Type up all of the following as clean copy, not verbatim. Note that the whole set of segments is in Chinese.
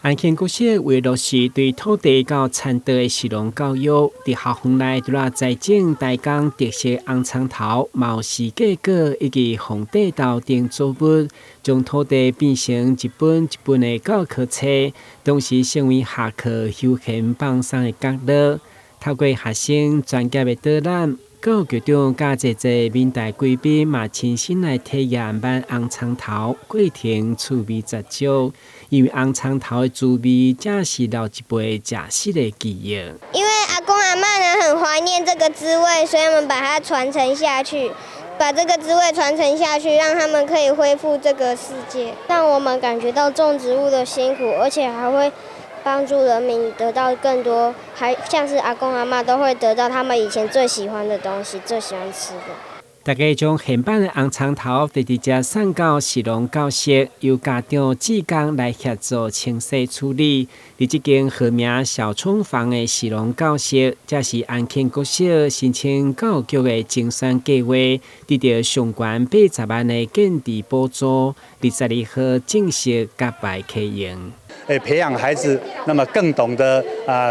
安慶國小為落實對土地和產地的食農教育，在校園內除了栽種大綱特色紅蔥頭、毛絲芥果以及紅地豆等作物，將土地變成一本一本的教科書，同時成為下課休閒放鬆的角落。透過學生專業的導覽，教育局長甲儕民代貴賓嘛親身來體驗燜紅蔥頭過程趣味雜少，因為紅蔥頭的滋味正是老一輩食食的記憶。因為阿公阿嬤呢很懷念這個滋味，所以他們把它傳承下去，把這個滋味傳承下去，讓他們可以恢復這個世界，讓我們感覺到種植物的辛苦，而且還會幫助人民得到更多，還像是阿公阿嬤都會得到他們以前最喜歡的東西，最喜歡吃的。大家將現版的紅蔥頭直接送到食農教室，由家長志工來協助清洗處理。在這間號名小廠房的食農教室，這是安慶國小申請教育局的精選計劃，得到上懸80萬的建地補助，22號正式甲牌啟用。培養孩子，那麼更懂得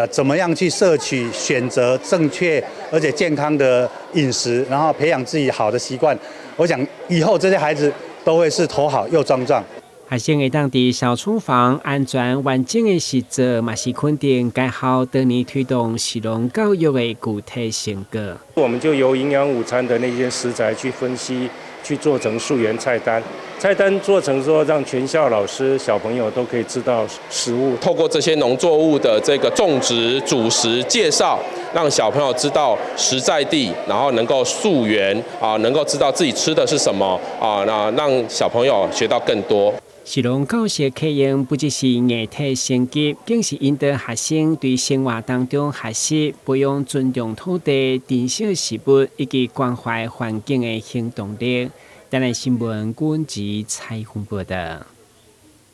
怎麼樣去攝取、選擇正確而且健康的飲食，然後培養自己好的習慣。我想以後這些孩子都會是頭好又壯壯。學生會當在小廠房安全完整的實作，嘛是肯定該校多年推動食農教育的具體成果。我們就由營養午餐的那些食材去分析，去做成溯源菜單。菜單做成說，讓全校老師、小朋友都可以知道食物。透過這些農作物的這個種植、主食介紹，讓小朋友知道實在地，然後能夠溯源能夠知道自己吃的是什麼那讓小朋友學到更多。食農教室啟用不只是議題升級，更是引導學生對生活當中學習、培養尊重土地、珍惜食物以及關懷環境的行動力。台南新聞郭文吉採訪報道。